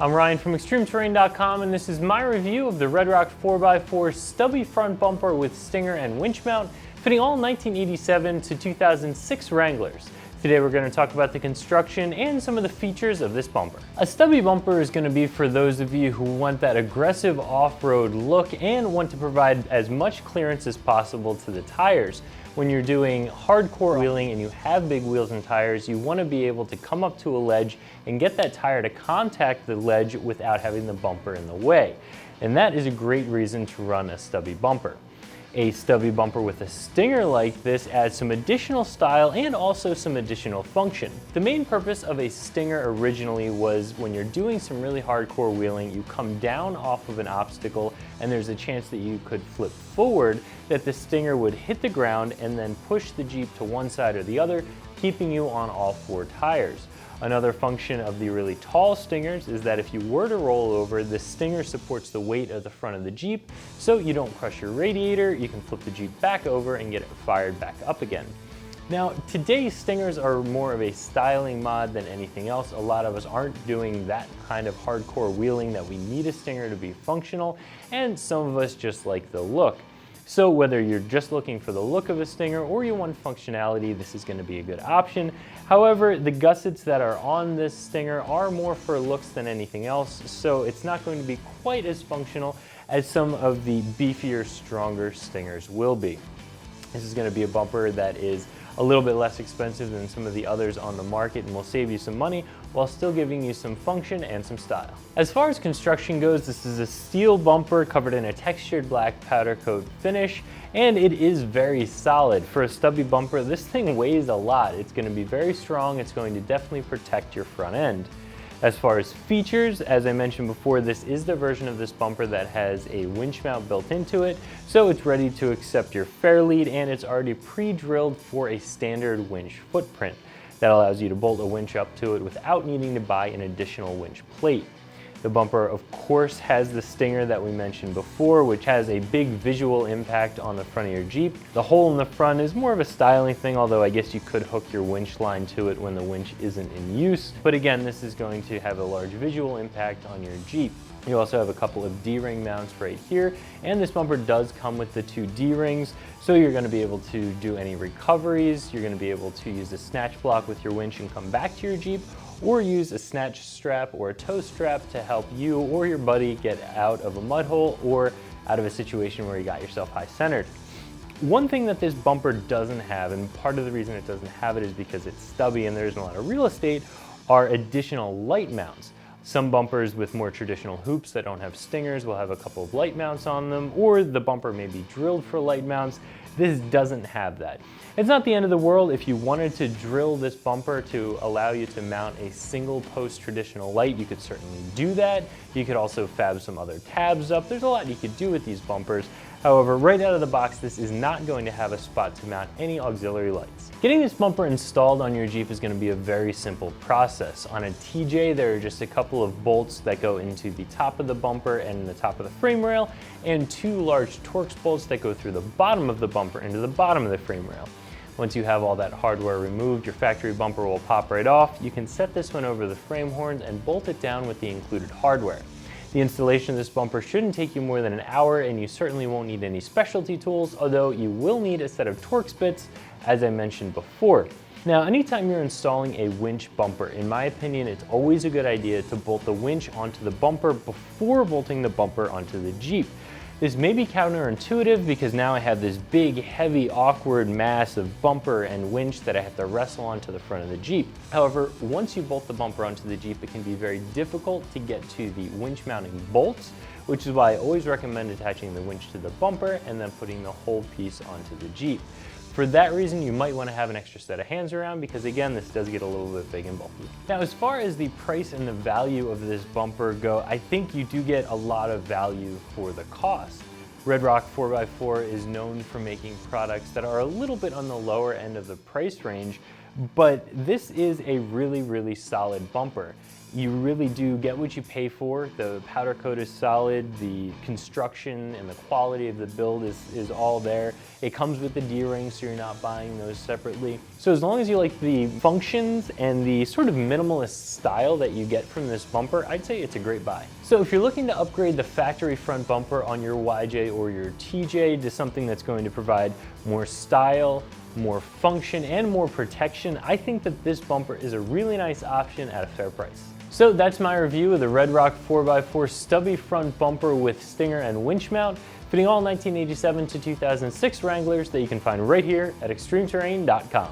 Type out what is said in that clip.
I'm Ryan from ExtremeTerrain.com, and this is my review of the RedRock 4x4 Stubby front bumper with stinger and winch mount, fitting all 1987 to 2006 Wranglers. Today we're going to talk about the construction and some of the features of this bumper. A stubby bumper is going to be for those of you who want that aggressive off-road look and want to provide as much clearance as possible to the tires. When you're doing hardcore wheeling and you have big wheels and tires, you want to be able to come up to a ledge and get that tire to contact the ledge without having the bumper in the way. And that is a great reason to run a stubby bumper. A stubby bumper with a stinger like this adds some additional style and also some additional function. The main purpose of a stinger originally was when you're doing some really hardcore wheeling, you come down off of an obstacle and there's a chance that you could flip forward, that the stinger would hit the ground and then push the Jeep to one side or the other, keeping you on all four tires. Another function of the really tall stingers is that if you were to roll over, the stinger supports the weight of the front of the Jeep, so you don't crush your radiator, you can flip the Jeep back over and get it fired back up again. Now, today's stingers are more of a styling mod than anything else. A lot of us aren't doing that kind of hardcore wheeling that we need a stinger to be functional, and some of us just like the look. So whether you're just looking for the look of a stinger or you want functionality, this is going to be a good option. However, the gussets that are on this stinger are more for looks than anything else, so it's not going to be quite as functional as some of the beefier, stronger stingers will be. This is going to be a bumper that is a little bit less expensive than some of the others on the market and will save you some money while still giving you some function and some style. As far as construction goes, this is a steel bumper covered in a textured black powder coat finish, and it is very solid. For a stubby bumper, this thing weighs a lot. It's going to be very strong. It's going to definitely protect your front end. As far as features, as I mentioned before, this is the version of this bumper that has a winch mount built into it, so it's ready to accept your fair lead, and it's already pre-drilled for a standard winch footprint. That allows you to bolt a winch up to it without needing to buy an additional winch plate. The bumper, of course, has the stinger that we mentioned before, which has a big visual impact on the front of your Jeep. The hole in the front is more of a styling thing, although I guess you could hook your winch line to it when the winch isn't in use. But again, this is going to have a large visual impact on your Jeep. You also have a couple of D-ring mounts right here, and this bumper does come with the two D-rings, so you're going to be able to do any recoveries. You're going to be able to use a snatch block with your winch and come back to your Jeep, or use a snatch strap or a tow strap to help you or your buddy get out of a mud hole or out of a situation where you got yourself high-centered. One thing that this bumper doesn't have, and part of the reason it doesn't have it is because it's stubby and there isn't a lot of real estate, are additional light mounts. Some bumpers with more traditional hoops that don't have stingers will have a couple of light mounts on them, or the bumper may be drilled for light mounts. This doesn't have that. It's not the end of the world. If you wanted to drill this bumper to allow you to mount a single post traditional light, you could certainly do that. You could also fab some other tabs up. There's a lot you could do with these bumpers. However, right out of the box, this is not going to have a spot to mount any auxiliary lights. Getting this bumper installed on your Jeep is going to be a very simple process. On a TJ, there are just a couple of bolts that go into the top of the bumper and the top of the frame rail, and two large Torx bolts that go through the bottom of the bumper into the bottom of the frame rail. Once you have all that hardware removed, your factory bumper will pop right off. You can set this one over the frame horns and bolt it down with the included hardware. The installation of this bumper shouldn't take you more than an hour, and you certainly won't need any specialty tools, although you will need a set of Torx bits, as I mentioned before. Now, anytime you're installing a winch bumper, in my opinion, it's always a good idea to bolt the winch onto the bumper before bolting the bumper onto the Jeep. This may be counterintuitive because now I have this big, heavy, awkward mass of bumper and winch that I have to wrestle onto the front of the Jeep. However, once you bolt the bumper onto the Jeep, it can be very difficult to get to the winch mounting bolts, which is why I always recommend attaching the winch to the bumper and then putting the whole piece onto the Jeep. For that reason, you might want to have an extra set of hands around because, again, this does get a little bit big and bulky. Now, as far as the price and the value of this bumper go, I think you do get a lot of value for the cost. RedRock 4x4 is known for making products that are a little bit on the lower end of the price range, but this is a really, really solid bumper. You really do get what you pay for. The powder coat is solid, the construction and the quality of the build is all there. It comes with the D-rings, so you're not buying those separately. So as long as you like the functions and the sort of minimalist style that you get from this bumper, I'd say it's a great buy. So if you're looking to upgrade the factory front bumper on your YJ or your TJ to something that's going to provide more style, more function, and more protection, I think that this bumper is a really nice option at a fair price. So that's my review of the RedRock 4x4 Stubby front bumper with stinger and winch mount, fitting all 1987 to 2006 Wranglers that you can find right here at ExtremeTerrain.com.